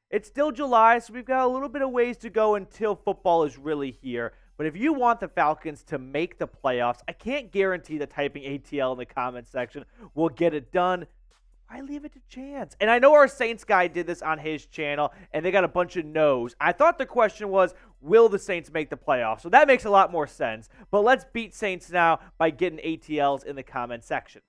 It's still July, so we've got a little bit of ways to go until football is really here. But if you want the Falcons to make the playoffs, I can't guarantee that typing ATL in the comments section will get it done. Why leave it to chance? And I know our Saints guy did this on his channel, and they got a bunch of no's. I thought the question was, will the Saints make the playoffs? So that makes a lot more sense. But let's beat Saints now by getting ATLs in the comment section.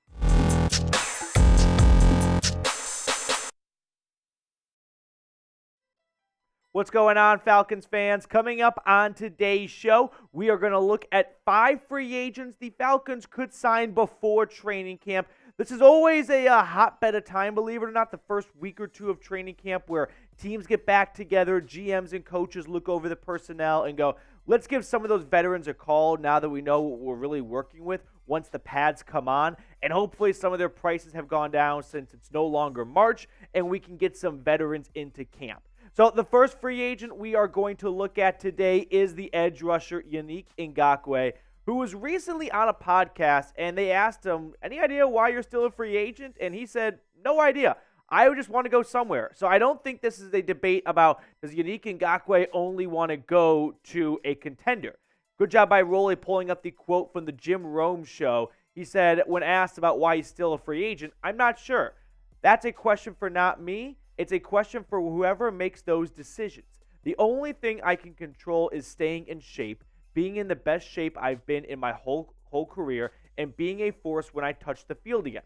What's going on, Falcons fans? Coming up on today's show, we are going to look at 5 free agents the Falcons could sign before training camp. This is always a hotbed of time, believe it or not, the first week or two of training camp where teams get back together, GMs and coaches look over the personnel and go, let's give some of those veterans a call now that we know what we're really working with once the pads come on. And hopefully some of their prices have gone down since it's no longer March and we can get some veterans into camp. So the first free agent we are going to look at today is the edge rusher Yannick Ngakoue, who was recently on a podcast, and they asked him, any idea why you're still a free agent? And he said, no idea. I just want to go somewhere. So I don't think this is a debate about does Yannick Ngakoue only want to go to a contender. Good job by Rolly pulling up the quote from the Jim Rome show. He said, when asked about why he's still a free agent, I'm not sure. That's a question for not me. It's a question for whoever makes those decisions. The only thing I can control is staying in shape, being in the best shape I've been in my whole career, and being a force when I touch the field again.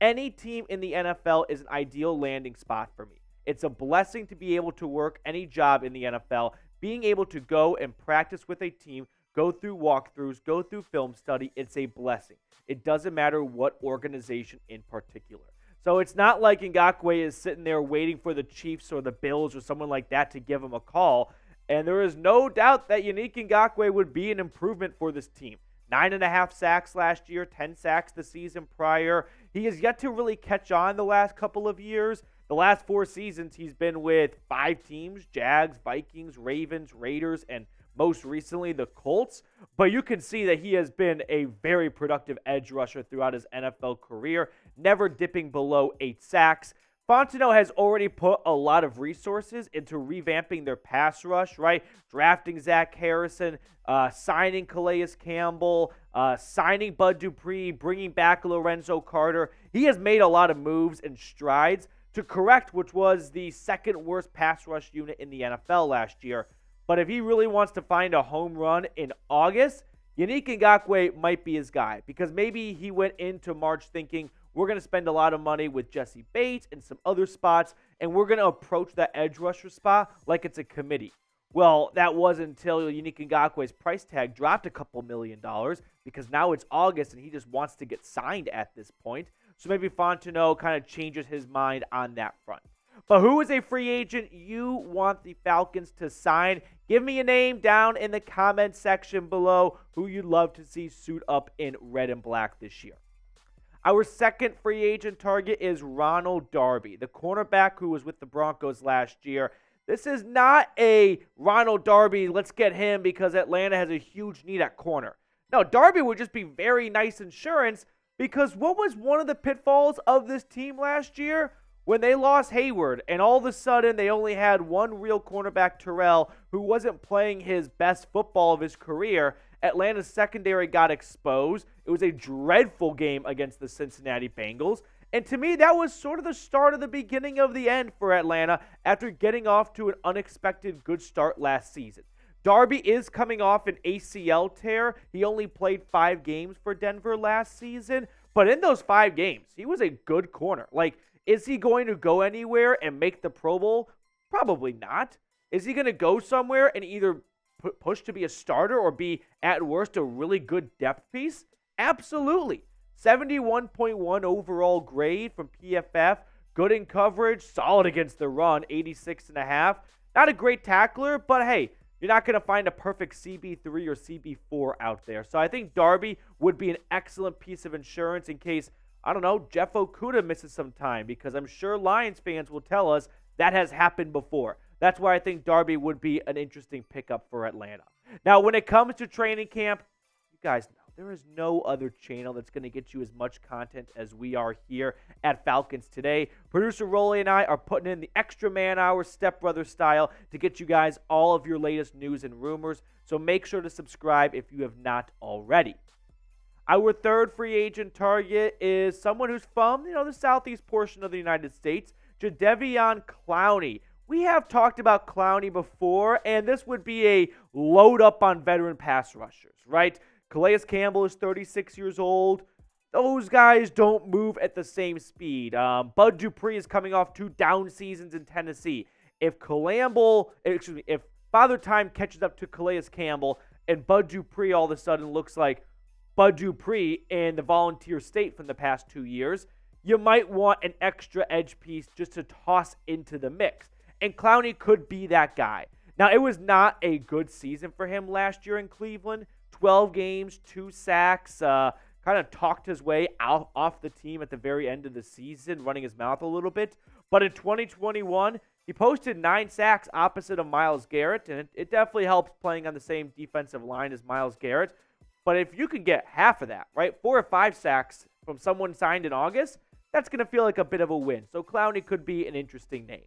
Any team in the NFL is an ideal landing spot for me. It's a blessing to be able to work any job in the NFL, being able to go and practice with a team, go through walkthroughs, go through film study. It's a blessing. It doesn't matter what organization in particular. So it's not like Ngakoue is sitting there waiting for the Chiefs or the Bills or someone like that to give him a call. And there is no doubt that Yannick Ngakoue would be an improvement for this team. 9.5 sacks last year, 10 sacks the season prior. He has yet to really catch on the last couple of years. The last 4 seasons, he's been with 5 teams, Jags, Vikings, Ravens, Raiders, and most recently the Colts. But you can see that he has been a very productive edge rusher throughout his NFL career, never dipping below 8 sacks. Fontenot has already put a lot of resources into revamping their pass rush, right? Drafting Zach Harrison, signing Calais Campbell, signing Bud Dupree, bringing back Lorenzo Carter. He has made a lot of moves and strides to correct which was the second worst pass rush unit in the NFL last year. But if he really wants to find a home run in August, Yannick Ngakoue might be his guy because maybe he went into March thinking we're going to spend a lot of money with Jesse Bates and some other spots, and we're going to approach that edge rusher spot like it's a committee. Well, that wasn't until Yannick Ngakoue's price tag dropped a couple $1 million because now it's August and he just wants to get signed at this point. So maybe Fontenot kind of changes his mind on that front. But who is a free agent you want the Falcons to sign? Give me a name down in the comment section below who you'd love to see suit up in red and black this year. Our second free agent target is Ronald Darby, the cornerback who was with the Broncos last year. This is not a Ronald Darby, let's get him because Atlanta has a huge need at corner. No, Darby would just be very nice insurance because what was one of the pitfalls of this team last year? When they lost Hayward and all of a sudden they only had one real cornerback, Terrell, who wasn't playing his best football of his career, Atlanta's secondary got exposed. It was a dreadful game against the Cincinnati Bengals. And to me, that was sort of the start of the beginning of the end for Atlanta after getting off to an unexpected good start last season. Darby is coming off an ACL tear. He only played 5 games for Denver last season. But in those 5 games, he was a good corner. Is he going to go anywhere and make the Pro Bowl? Probably not. Is he going to go somewhere and either push to be a starter or be, at worst, a really good depth piece? Absolutely. 71.1 overall grade from PFF. Good in coverage. Solid against the run. 86.5. Not a great tackler, but hey, you're not going to find a perfect CB3 or CB4 out there. So I think Darby would be an excellent piece of insurance in case, I don't know, Jeff Okudah misses some time because I'm sure Lions fans will tell us that has happened before. That's why I think Darby would be an interesting pickup for Atlanta. Now, when it comes to training camp, you guys know, There is no other channel that's going to get you as much content as we are here at Falcons Today. Producer Rolly and I are putting in the extra man-hour stepbrother style to get you guys all of your latest news and rumors, so make sure to subscribe if you have not already. Our third free agent target is someone who's from, the southeast portion of the United States, Jadeveon Clowney. We have talked about Clowney before, and this would be a load up on veteran pass rushers, right? Calais Campbell is 36 years old. Those guys don't move at the same speed. Bud Dupree is coming off 2 down seasons in Tennessee. If Father Time catches up to Calais Campbell and Bud Dupree all of a sudden looks like Bud Dupree in the Volunteer State from the past 2 years, you might want an extra edge piece just to toss into the mix. And Clowney could be that guy. Now, it was not a good season for him last year in Cleveland. 12 games, 2 sacks, kind of talked his way off the team at the very end of the season, running his mouth a little bit. But in 2021, he posted 9 sacks opposite of Myles Garrett, and it definitely helps playing on the same defensive line as Myles Garrett. But if you can get half of that, right, 4 or 5 sacks from someone signed in August, that's going to feel like a bit of a win. So Clowney could be an interesting name.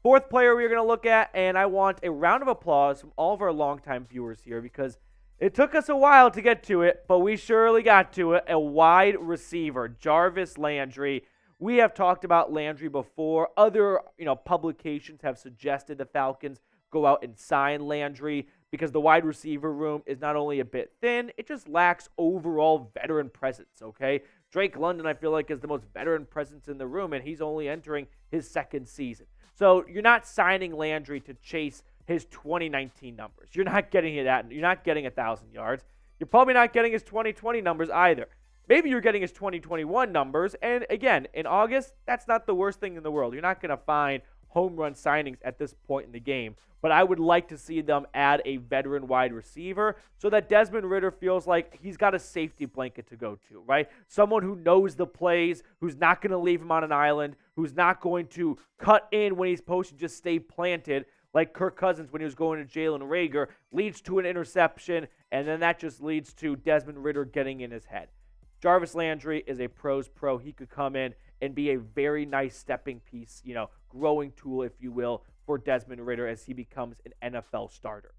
Fourth player we're going to look at, and I want a round of applause from all of our longtime viewers here because it took us a while to get to it, but we surely got to it. A wide receiver, Jarvis Landry. We have talked about Landry before. Other, publications have suggested the Falcons go out and sign Landry because the wide receiver room is not only a bit thin, it just lacks overall veteran presence, okay? Drake London, I feel like, is the most veteran presence in the room, and he's only entering his 2nd season. So you're not signing Landry to chase his 2019 numbers. You're not getting it at. You're not getting 1,000 yards. You're probably not getting his 2020 numbers either. Maybe you're getting his 2021 numbers, and again, in August, that's not the worst thing in the world. You're not going to find home run signings at this point in the game, but I would like to see them add a veteran wide receiver so that Desmond Ridder feels like he's got a safety blanket to go to, right? Someone who knows the plays, who's not going to leave him on an island, who's not going to cut in when he's supposed to just stay planted, like Kirk Cousins when he was going to Jalen Reagor, leads to an interception, and then that just leads to Desmond Ridder getting in his head. Jarvis Landry is a pro's pro. He could come in and be a very nice stepping piece, growing tool, if you will, for Desmond Ridder as he becomes an NFL starter.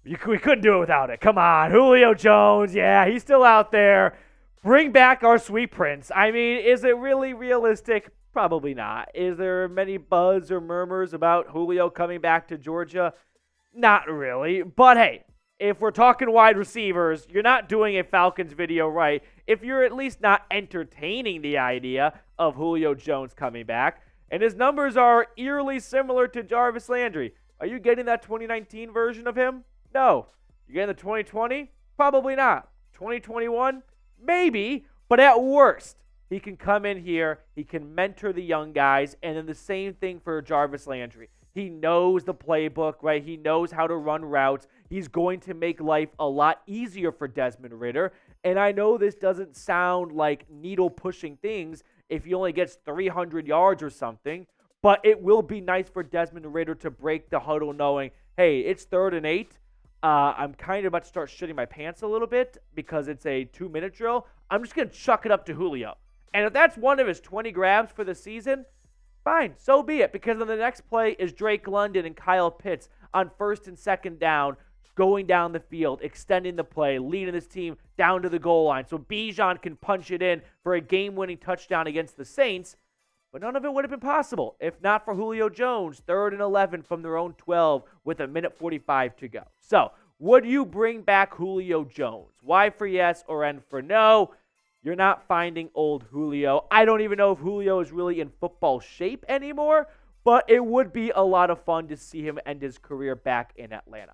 We couldn't do it without it. Come on, Julio Jones. Yeah, he's still out there. Bring back our sweet prince. I mean, is it really realistic? Probably not. Is there many buzz or murmurs about Julio coming back to Georgia? Not really. But hey, if we're talking wide receivers, you're not doing a Falcons video right if you're at least not entertaining the idea of Julio Jones coming back. And his numbers are eerily similar to Jarvis Landry. Are you getting that 2019 version of him? No. You getting the 2020? Probably not. 2021? Maybe. But at worst, he can come in here, he can mentor the young guys, and then the same thing for Jarvis Landry. He knows the playbook, right? He knows how to run routes. He's going to make life a lot easier for Desmond Ridder. And I know this doesn't sound like needle-pushing things if he only gets 300 yards or something, but it will be nice for Desmond Ridder to break the huddle knowing, hey, it's 3rd and 8. I'm kind of about to start shitting my pants a little bit because it's a 2-minute drill. I'm just going to chuck it up to Julio. And if that's one of his 20 grabs for the season, fine, so be it, because then the next play is Drake London and Kyle Pitts on 1st and 2nd down, going down the field, extending the play, leading this team down to the goal line. So Bijan can punch it in for a game-winning touchdown against the Saints, but none of it would have been possible if not for Julio Jones, 3rd and 11 from their own 12 with 1:45 to go. So would you bring back Julio Jones? Y for yes or N for no? You're not finding old Julio. I don't even know if Julio is really in football shape anymore, but it would be a lot of fun to see him end his career back in Atlanta.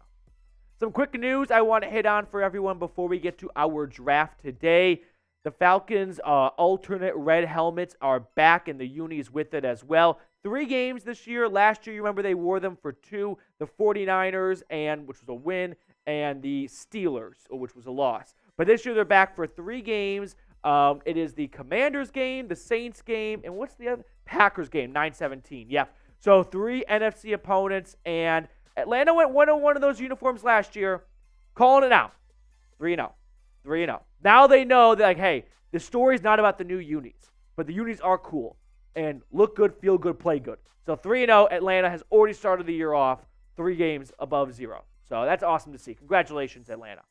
Some quick news I want to hit on for everyone before we get to our draft today. The Falcons' alternate red helmets are back, and the unis with it as well. 3 games this year. Last year, you remember they wore them for 2. The 49ers, which was a win, and the Steelers, which was a loss. But this year, they're back for 3 games. It is the Commanders game, the Saints game, and what's the other? Packers game, 9/17. Yep. So 3 NFC opponents, and Atlanta went 1-1 in those uniforms last year. Calling it out. 3-0. 3-0. Now they know that, like, hey, the story's not about the new unis, but the unis are cool and look good, feel good, play good. So 3-0, Atlanta has already started the year off 3 games above 0. So that's awesome to see. Congratulations, Atlanta.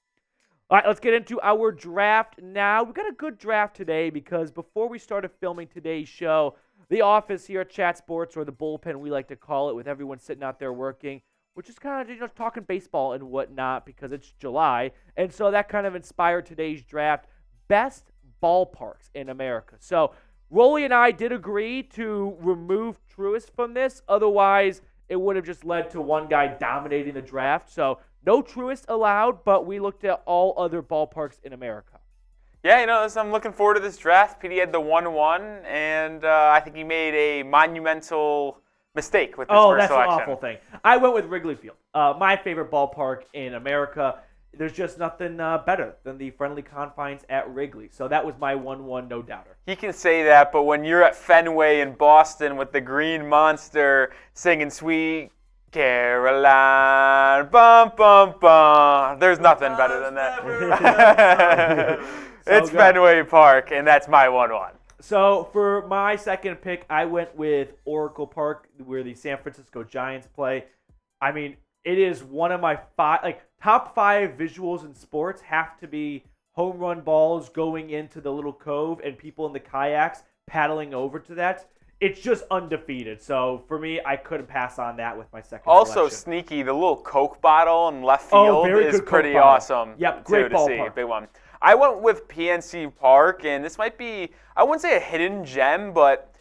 All right, let's get into our draft now. We got a good draft today because before we started filming today's show, the office here at Chat Sports, or the bullpen we like to call it, with everyone sitting out there working, we're just kind of talking baseball and whatnot because it's July. And so that kind of inspired today's draft, best ballparks in America. So Rolly and I did agree to remove Truist from this. Otherwise, it would have just led to one guy dominating the draft. So no Truist allowed, but we looked at all other ballparks in America. Yeah, I'm looking forward to this draft. PD had the 1-1, and I think he made a monumental mistake with this first selection. Oh, that's an awful thing. I went with Wrigley Field, my favorite ballpark in America. There's just nothing better than the friendly confines at Wrigley. So that was my 1-1 no-doubter. He can say that, but when you're at Fenway in Boston with the Green Monster singing Sweet Caroline, bum, bum, bum, there's nothing better than that. It's good. Fenway Park, and that's my 1-1. So for my second pick, I went with Oracle Park, where the San Francisco Giants play. I mean, it is one of my top 5 visuals in sports have to be home run balls going into the little cove and people in the kayaks paddling over to that. It's just undefeated. So for me, I couldn't pass on that with my second Also selection. Sneaky, the little Coke bottle in left field is pretty awesome. Yep, great to see. Big one. I went with PNC Park, and this might be, I wouldn't say a hidden gem, but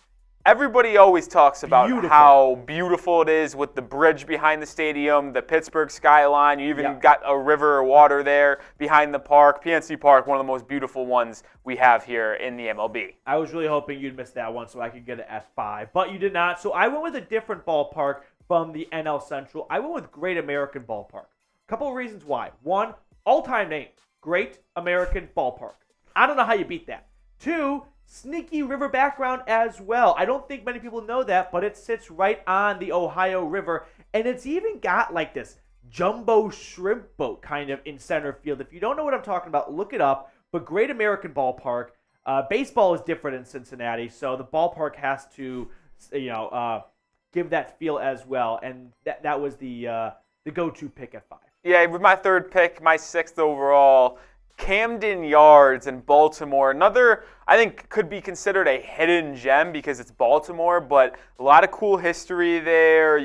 everybody always talks about how beautiful it is with the bridge behind the stadium, the Pittsburgh skyline. You even got a river of water there behind the park. PNC Park, one of the most beautiful ones we have here in the MLB. I was really hoping you'd miss that one so I could get it at 5, but you did not. So I went with a different ballpark from the NL Central. I went with Great American Ballpark. A couple of reasons why. One, all-time name, Great American Ballpark. I don't know how you beat that. 2, sneaky river background as well. I don't think many people know that, but it sits right on the Ohio River, and it's even got like this jumbo shrimp boat kind of in center field. If you don't know what I'm talking about, look it up. But Great American Ballpark. Baseball is different in Cincinnati, so the ballpark has to, give that feel as well, and that was the go-to pick at 5. Yeah, with my third pick, my 6th overall, Camden Yards in Baltimore. Another, I think, could be considered a hidden gem because it's Baltimore, but a lot of cool history there.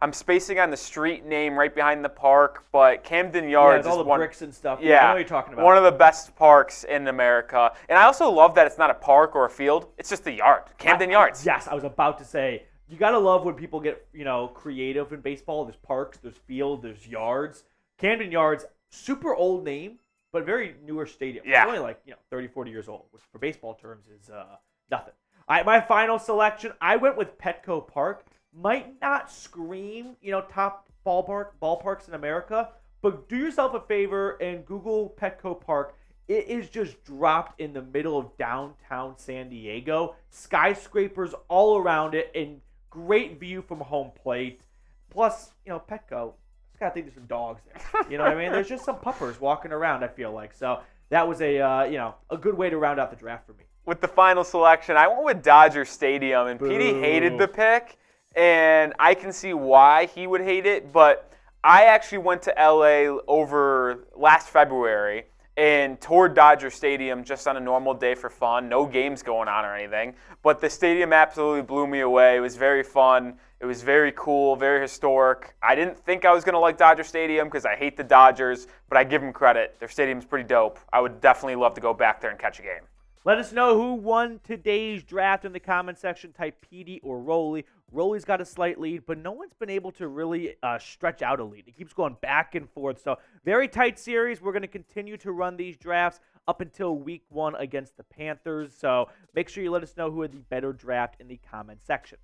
I'm spacing on the street name right behind the park, but Camden Yards is all the one, bricks and stuff. Yeah, I know what you're talking about. One of the best parks in America. And I also love that it's not a park or a field. It's just a yard. Camden Yards. Yes, I was about to say, you got to love when people get, creative in baseball. There's parks, there's field, there's yards. Camden Yards, super old name, but very newer stadium. Yeah. It's only 30, 40 years old, which for baseball terms is nothing. All right, my final selection, I went with Petco Park. Might not scream, top ballparks in America, but do yourself a favor and Google Petco Park. It is just dropped in the middle of downtown San Diego. Skyscrapers all around it and great view from home plate. Plus, Petco. I think there's some dogs there. You know what I mean? There's just some puppers walking around, I feel like. So that was a good way to round out the draft for me. With the final selection, I went with Dodger Stadium, and PD hated the pick, and I can see why he would hate it, but I actually went to LA over last February and toured Dodger Stadium just on a normal day for fun. No games going on or anything, but the stadium absolutely blew me away. It was very fun. It was very cool, very historic. I didn't think I was going to like Dodger Stadium because I hate the Dodgers, but I give them credit. Their stadium's pretty dope. I would definitely love to go back there and catch a game. Let us know who won today's draft in the comment section. Type PD or Rolly. Rolly's got a slight lead, but no one's been able to really stretch out a lead. It keeps going back and forth. So very tight series. We're going to continue to run these drafts up until week 1 against the Panthers. So make sure you let us know who had the better draft in the comment section.